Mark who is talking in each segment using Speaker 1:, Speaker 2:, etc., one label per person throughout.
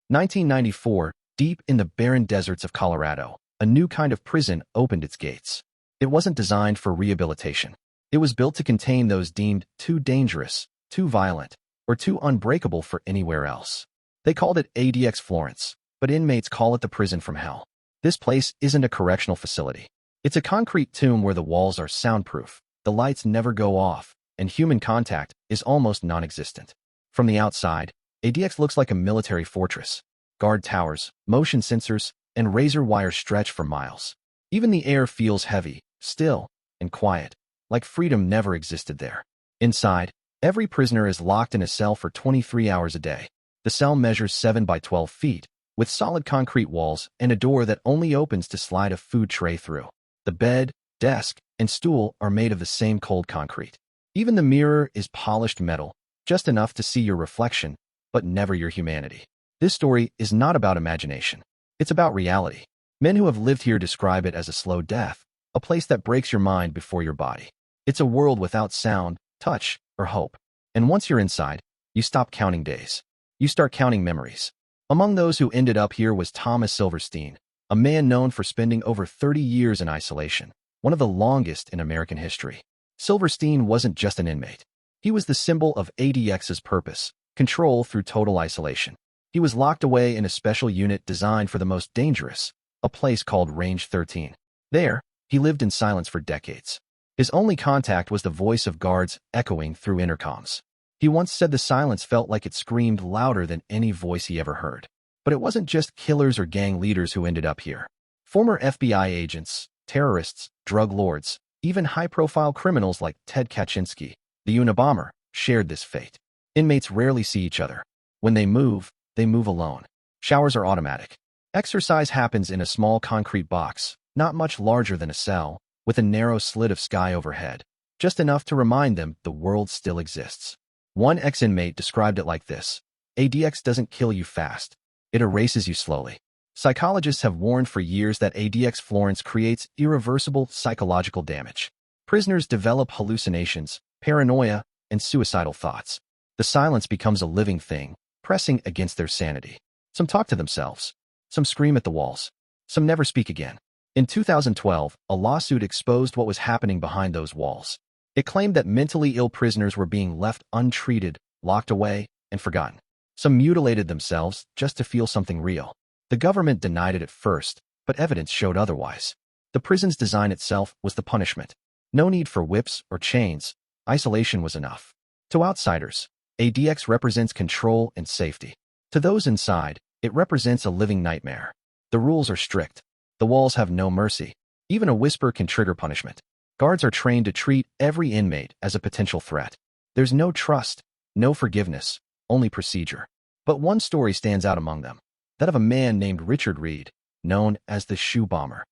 Speaker 1: 1994, deep in the barren deserts of Colorado, a new kind of prison opened its gates. It wasn't designed for rehabilitation. It was built to contain those deemed too dangerous, too violent, or too unbreakable for anywhere else. They called it ADX Florence, but inmates call it the prison from hell. This place isn't a correctional facility. It's a concrete tomb where the walls are soundproof, the lights never go off, and human contact is almost non-existent. From the outside, ADX looks like a military fortress. Guard towers, motion sensors, and razor wire stretch for miles. Even the air feels heavy, still, and quiet, like freedom never existed there. Inside, every prisoner is locked in a cell for 23 hours a day. The cell measures 7 by 12 feet, with solid concrete walls and a door that only opens to slide a food tray through. The bed, desk, and stool are made of the same cold concrete. Even the mirror is polished metal, just enough to see your reflection, but never your humanity. This story is not about imagination. It's about reality. Men who have lived here describe it as a slow death, a place that breaks your mind before your body. It's a world without sound, touch, or hope. And once you're inside, you stop counting days. You start counting memories. Among those who ended up here was Thomas Silverstein, a man known for spending over 30 years in isolation, one of the longest in American history. Silverstein wasn't just an inmate. He was the symbol of ADX's purpose, control through total isolation. He was locked away in a special unit designed for the most dangerous, a place called Range 13. There, he lived in silence for decades. His only contact was the voice of guards echoing through intercoms. He once said the silence felt like it screamed louder than any voice he ever heard. But it wasn't just killers or gang leaders who ended up here. Former FBI agents, terrorists, drug lords, even high-profile criminals like Ted Kaczynski, the Unabomber, shared this fate. Inmates rarely see each other. When they move alone. Showers are automatic. Exercise happens in a small concrete box, not much larger than a cell, with a narrow slit of sky overhead, just enough to remind them the world still exists. One ex-inmate described it like this: ADX doesn't kill you fast. It erases you slowly. Psychologists have warned for years that ADX Florence creates irreversible psychological damage. Prisoners develop hallucinations, paranoia, and suicidal thoughts. The silence becomes a living thing, pressing against their sanity. Some talk to themselves. Some scream at the walls. Some never speak again. In 2012, a lawsuit exposed what was happening behind those walls. It claimed that mentally ill prisoners were being left untreated, locked away, and forgotten. Some mutilated themselves just to feel something real. The government denied it at first, but evidence showed otherwise. The prison's design itself was the punishment. No need for whips or chains. Isolation was enough. To outsiders, ADX represents control and safety. To those inside, it represents a living nightmare. The rules are strict. The walls have no mercy. Even a whisper can trigger punishment. Guards are trained to treat every inmate as a potential threat. There's no trust, no forgiveness, only procedure. But one story stands out among them. That of a man named Richard Reed, known as the Shoe Bomber.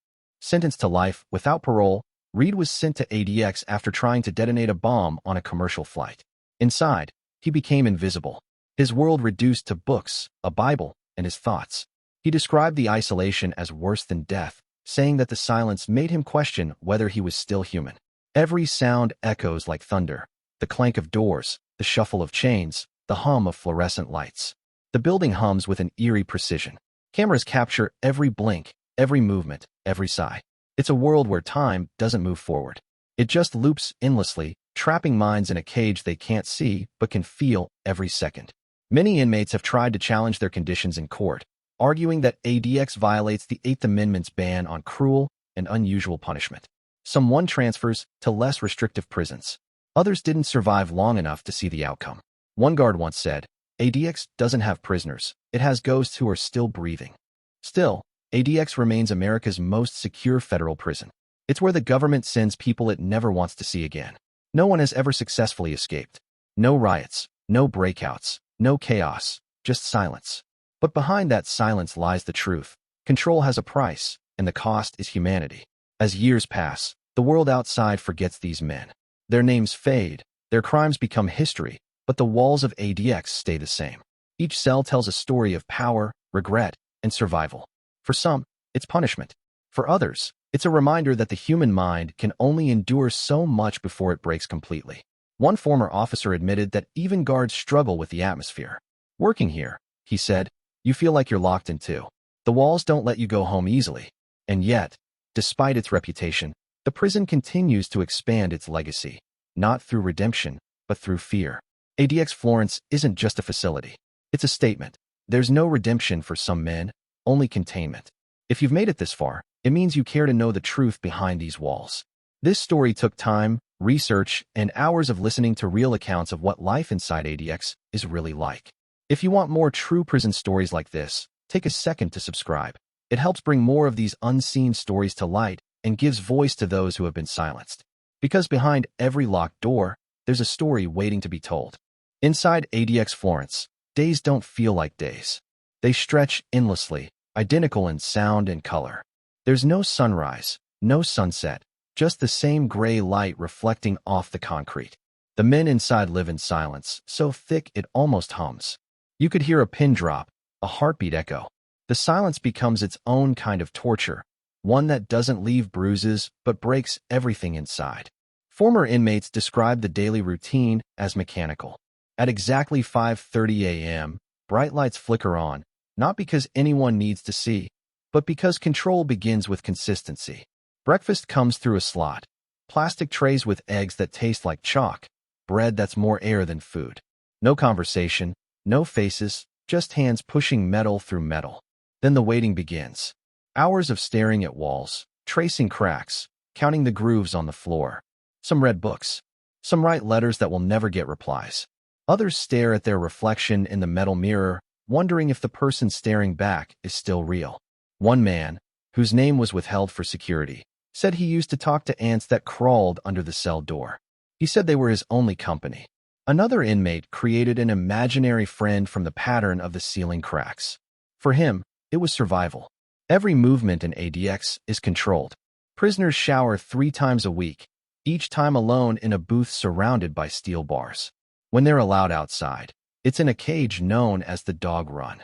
Speaker 1: Sentenced to life without parole, Reed was sent to ADX after trying to detonate a bomb on a commercial flight. Inside, he became invisible. His world reduced to books, a Bible, and his thoughts. He described the isolation as worse than death, saying that the silence made him question whether he was still human. Every sound echoes like thunder: the clank of doors, the shuffle of chains, the hum of fluorescent lights. The building hums with an eerie precision. Cameras capture every blink, every movement, every sigh. It's a world where time doesn't move forward. It just loops endlessly, trapping minds in a cage they can't see but can feel every second. Many inmates have tried to challenge their conditions in court, arguing that ADX violates the Eighth Amendment's ban on cruel and unusual punishment. Some won transfers to less restrictive prisons. Others didn't survive long enough to see the outcome. One guard once said, ADX doesn't have prisoners, it has ghosts who are still breathing. Still, ADX remains America's most secure federal prison. It's where the government sends people it never wants to see again. No one has ever successfully escaped. No riots, no breakouts, no chaos, just silence. But behind that silence lies the truth. Control has a price, and the cost is humanity. As years pass, the world outside forgets these men. Their names fade, their crimes become history, but the walls of ADX stay the same. Each cell tells a story of power, regret, and survival. For some, it's punishment. For others, it's a reminder that the human mind can only endure so much before it breaks completely. One former officer admitted that even guards struggle with the atmosphere. Working here, he said, You feel like you're locked in too. The walls don't let you go home easily. And yet, despite its reputation, the prison continues to expand its legacy, not through redemption, but through fear. ADX Florence isn't just a facility. It's a statement. There's no redemption for some men, only containment. If you've made it this far, it means you care to know the truth behind these walls. This story took time, research, and hours of listening to real accounts of what life inside ADX is really like. If you want more true prison stories like this, take a second to subscribe. It helps bring more of these unseen stories to light and gives voice to those who have been silenced. Because behind every locked door, there's a story waiting to be told. Inside ADX Florence, days don't feel like days. They stretch endlessly, identical in sound and color. There's no sunrise, no sunset, just the same gray light reflecting off the concrete. The men inside live in silence, so thick it almost hums. You could hear a pin drop, a heartbeat echo. The silence becomes its own kind of torture, one that doesn't leave bruises but breaks everything inside. Former inmates describe the daily routine as mechanical. At exactly 5:30 a.m., bright lights flicker on, not because anyone needs to see, but because control begins with consistency. Breakfast comes through a slot. Plastic trays with eggs that taste like chalk, bread that's more air than food. No conversation, no faces, just hands pushing metal through metal. Then the waiting begins. Hours of staring at walls, tracing cracks, counting the grooves on the floor. Some read books. Some write letters that will never get replies. Others stare at their reflection in the metal mirror, wondering if the person staring back is still real. One man, whose name was withheld for security, said he used to talk to ants that crawled under the cell door. He said they were his only company. Another inmate created an imaginary friend from the pattern of the ceiling cracks. For him, it was survival. Every movement in ADX is controlled. Prisoners shower 3 times a week, each time alone in a booth surrounded by steel bars. When they're allowed outside, it's in a cage known as the dog run.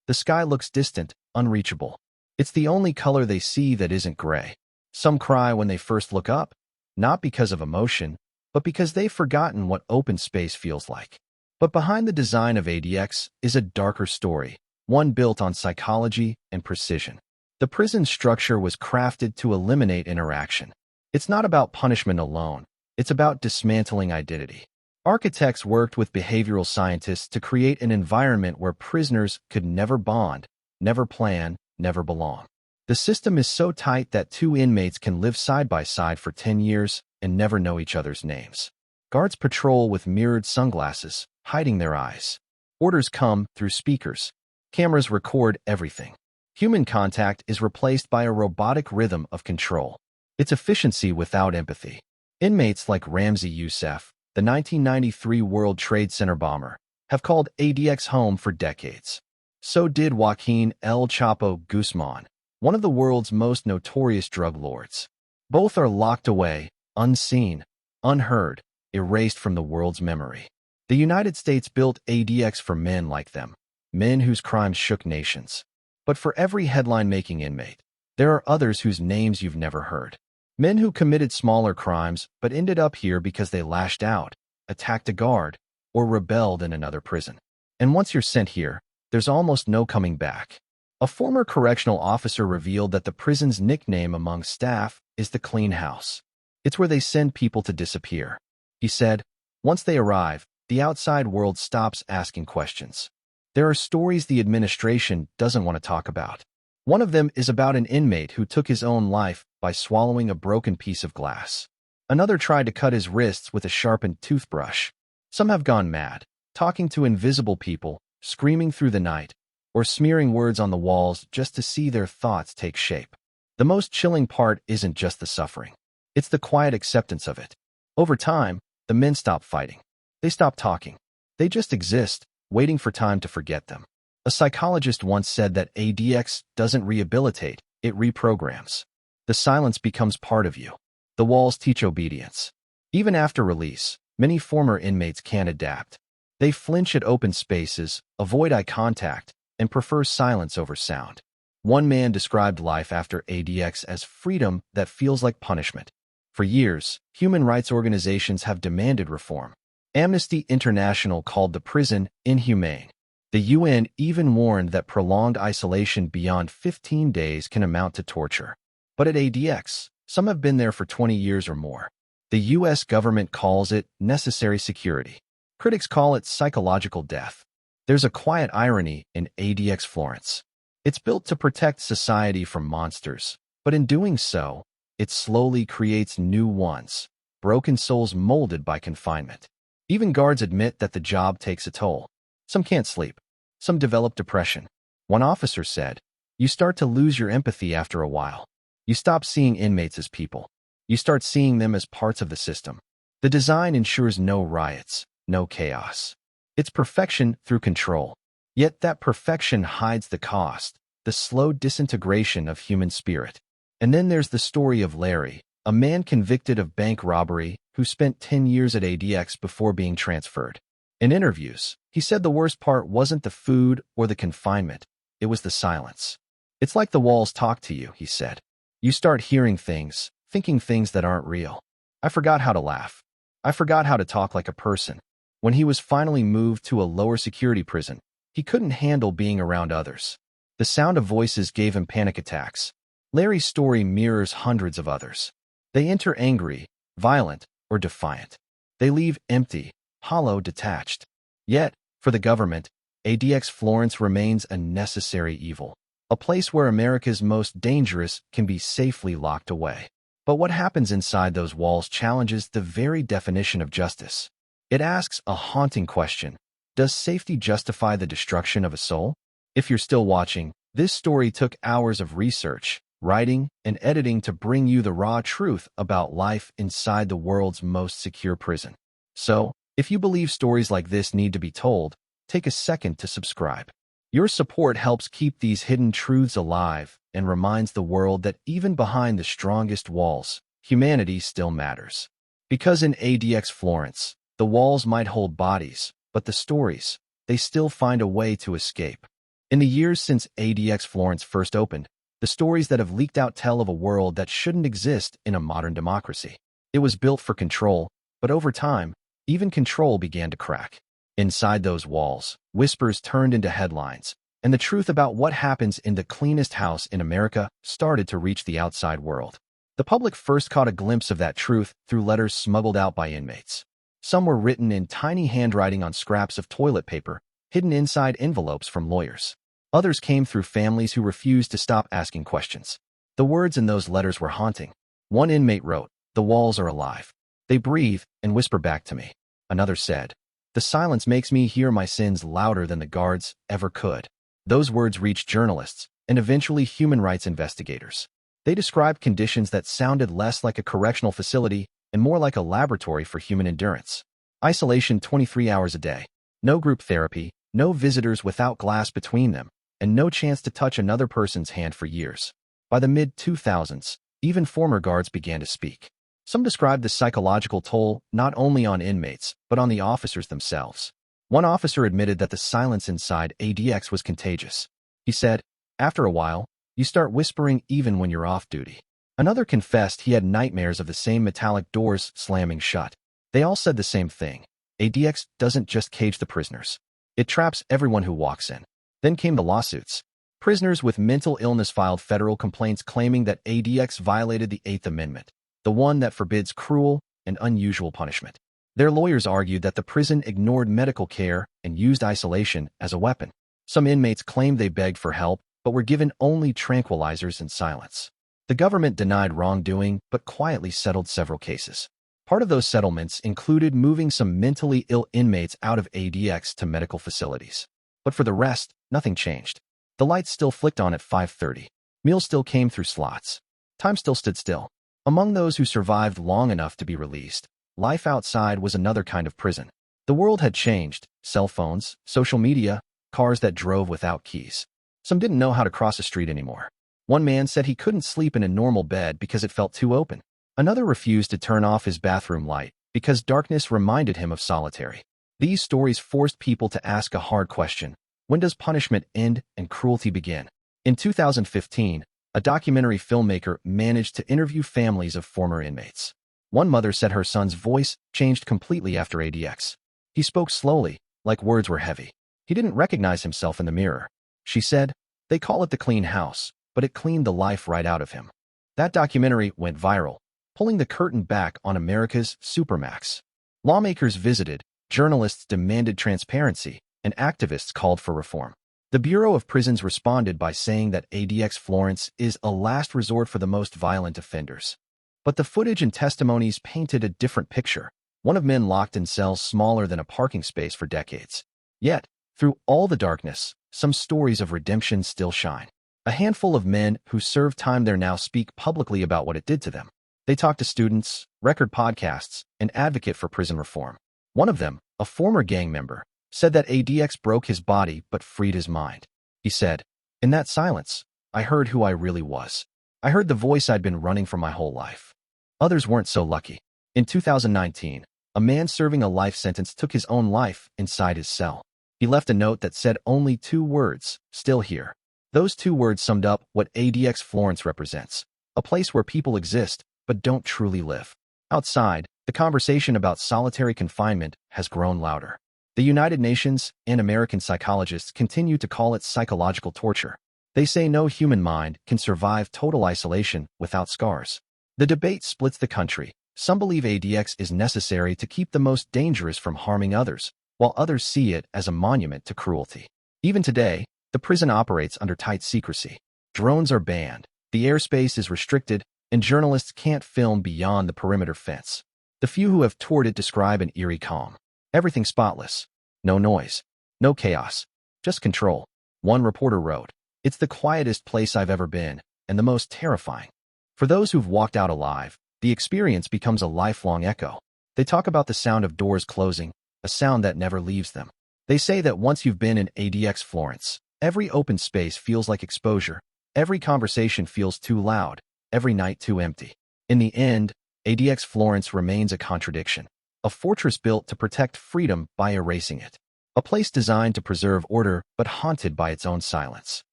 Speaker 1: The sky looks distant, unreachable. It's the only color they see that isn't gray. Some cry when they first look up, not because of emotion, but because they've forgotten what open space feels like. But behind the design of ADX is a darker story, one built on psychology and precision. The prison structure was crafted to eliminate interaction. It's not about punishment alone. It's about dismantling identity. Architects worked with behavioral scientists to create an environment where prisoners could never bond, never plan, never belong. The system is so tight that 2 inmates can live side by side for 10 years and never know each other's names. Guards patrol with mirrored sunglasses, hiding their eyes. Orders come through speakers. Cameras record everything. Human contact is replaced by a robotic rhythm of control. It's efficiency without empathy. Inmates like Ramzi Youssef, the 1993 World Trade Center bomber, have called ADX home for decades. So did Joaquin El Chapo Guzman, one of the world's most notorious drug lords. Both are locked away, unseen, unheard, erased from the world's memory. The United States built ADX for men like them, men whose crimes shook nations. But for every headline-making inmate, there are others whose names you've never heard. Men who committed smaller crimes but ended up here because they lashed out, attacked a guard, or rebelled in another prison. And once you're sent here, there's almost no coming back. A former correctional officer revealed that the prison's nickname among staff is the clean house. It's where they send people to disappear. He said, once they arrive, the outside world stops asking questions. There are stories the administration doesn't want to talk about. One of them is about an inmate who took his own life by swallowing a broken piece of glass. Another tried to cut his wrists with a sharpened toothbrush. Some have gone mad, talking to invisible people, screaming through the night, or smearing words on the walls just to see their thoughts take shape. The most chilling part isn't just the suffering. It's the quiet acceptance of it. Over time, the men stop fighting. They stop talking. They just exist, waiting for time to forget them. A psychologist once said that ADX doesn't rehabilitate, it reprograms. The silence becomes part of you. The walls teach obedience. Even after release, many former inmates can't adapt. They flinch at open spaces, avoid eye contact, and prefer silence over sound. One man described life after ADX as freedom that feels like punishment. For years, human rights organizations have demanded reform. Amnesty International called the prison inhumane. The UN even warned that prolonged isolation beyond 15 days can amount to torture. But at ADX, some have been there for 20 years or more. The US government calls it necessary security. Critics call it psychological death. There's a quiet irony in ADX Florence. It's built to protect society from monsters, but in doing so, it slowly creates new ones, broken souls molded by confinement. Even guards admit that the job takes a toll. Some can't sleep. Some develop depression. One officer said, "You start to lose your empathy after a while. You stop seeing inmates as people. You start seeing them as parts of the system." The design ensures no riots, no chaos. It's perfection through control. Yet that perfection hides the cost, the slow disintegration of human spirit. And then there's the story of Larry, a man convicted of bank robbery who spent 10 years at ADX before being transferred. In interviews, he said the worst part wasn't the food or the confinement, it was the silence. "It's like the walls talk to you," he said. "You start hearing things, thinking things that aren't real. I forgot how to laugh. I forgot how to talk like a person." When he was finally moved to a lower security prison, he couldn't handle being around others. The sound of voices gave him panic attacks. Larry's story mirrors hundreds of others. They enter angry, violent, or defiant. They leave empty, hollow, detached. Yet, for the government, ADX Florence remains a necessary evil, a place where America's most dangerous can be safely locked away. But what happens inside those walls challenges the very definition of justice. It asks a haunting question: does safety justify the destruction of a soul? If you're still watching, this story took hours of research, writing, and editing to bring you the raw truth about life inside the world's most secure prison. So, if you believe stories like this need to be told, take a second to subscribe. Your support helps keep these hidden truths alive and reminds the world that even behind the strongest walls, humanity still matters. Because in ADX Florence, the walls might hold bodies, but the stories, they still find a way to escape. In the years since ADX Florence first opened, the stories that have leaked out tell of a world that shouldn't exist in a modern democracy. It was built for control, but over time, even control began to crack. Inside those walls, whispers turned into headlines, and the truth about what happens in the cleanest house in America started to reach the outside world. The public first caught a glimpse of that truth through letters smuggled out by inmates. Some were written in tiny handwriting on scraps of toilet paper, hidden inside envelopes from lawyers. Others came through families who refused to stop asking questions. The words in those letters were haunting. One inmate wrote, "The walls are alive. They breathe and whisper back to me." Another said, "The silence makes me hear my sins louder than the guards ever could." Those words reached journalists and eventually human rights investigators. They described conditions that sounded less like a correctional facility and more like a laboratory for human endurance. Isolation 23 hours a day. No group therapy, no visitors without glass between them, and no chance to touch another person's hand for years. By the mid-2000s, even former guards began to speak. Some described the psychological toll not only on inmates, but on the officers themselves. One officer admitted that the silence inside ADX was contagious. He said, "After a while, you start whispering even when you're off duty." Another confessed he had nightmares of the same metallic doors slamming shut. They all said the same thing. ADX doesn't just cage the prisoners. It traps everyone who walks in. Then came the lawsuits. Prisoners with mental illness filed federal complaints claiming that ADX violated the 8th Amendment, the one that forbids cruel and unusual punishment. Their lawyers argued that the prison ignored medical care and used isolation as a weapon. Some inmates claimed they begged for help, but were given only tranquilizers and silence. The government denied wrongdoing, but quietly settled several cases. Part of those settlements included moving some mentally ill inmates out of ADX to medical facilities. But for the rest, nothing changed. The lights still flicked on at 5:30. Meals still came through slots. Time still stood still. Among those who survived long enough to be released, life outside was another kind of prison. The world had changed: cell phones, social media, cars that drove without keys. Some didn't know how to cross a street anymore. One man said he couldn't sleep in a normal bed because it felt too open. Another refused to turn off his bathroom light because darkness reminded him of solitary. These stories forced people to ask a hard question: when does punishment end and cruelty begin? In 2015, a documentary filmmaker managed to interview families of former inmates. One mother said her son's voice changed completely after ADX. He spoke slowly, like words were heavy. He didn't recognize himself in the mirror. She said, "They call it the clean house, but it cleaned the life right out of him." That documentary went viral, pulling the curtain back on America's Supermax. Lawmakers visited, journalists demanded transparency, and activists called for reform. The Bureau of Prisons responded by saying that ADX Florence is a last resort for the most violent offenders. But the footage and testimonies painted a different picture, one of men locked in cells smaller than a parking space for decades. Yet, through all the darkness, some stories of redemption still shine. A handful of men who served time there now speak publicly about what it did to them. They talk to students, record podcasts, and advocate for prison reform. One of them, a former gang member, said that ADX broke his body but freed his mind. He said, "In that silence, I heard who I really was. I heard the voice I'd been running from my whole life." Others weren't so lucky. In 2019, a man serving a life sentence took his own life inside his cell. He left a note that said only 2 words, "Still here." Those 2 words summed up what ADX Florence represents, a place where people exist but don't truly live. Outside, the conversation about solitary confinement has grown louder. The United Nations and American psychologists continue to call it psychological torture. They say no human mind can survive total isolation without scars. The debate splits the country. Some believe ADX is necessary to keep the most dangerous from harming others, while others see it as a monument to cruelty. Even today, the prison operates under tight secrecy. Drones are banned, the airspace is restricted, and journalists can't film beyond the perimeter fence. The few who have toured it describe an eerie calm. Everything spotless. No noise. No chaos. Just control. One reporter wrote, "It's the quietest place I've ever been, and the most terrifying." For those who've walked out alive, the experience becomes a lifelong echo. They talk about the sound of doors closing, a sound that never leaves them. They say that once you've been in ADX Florence, every open space feels like exposure. Every conversation feels too loud. Every night too empty. In the end, ADX Florence remains a contradiction. A fortress built to protect freedom by erasing it. A place designed to preserve order but haunted by its own silence.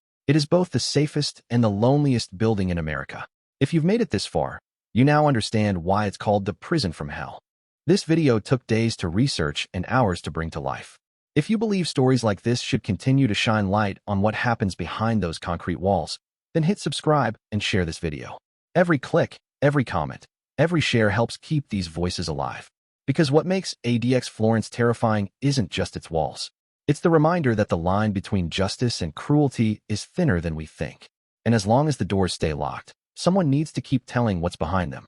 Speaker 1: It is both the safest and the loneliest building in America. If you've made it this far, you now understand why it's called the prison from hell. This video took days to research and hours to bring to life. If you believe stories like this should continue to shine light on what happens behind those concrete walls, then hit subscribe and share this video. Every click, every comment, every share helps keep these voices alive. Because what makes ADX Florence terrifying isn't just its walls. It's the reminder that the line between justice and cruelty is thinner than we think. And as long as the doors stay locked, someone needs to keep telling what's behind them.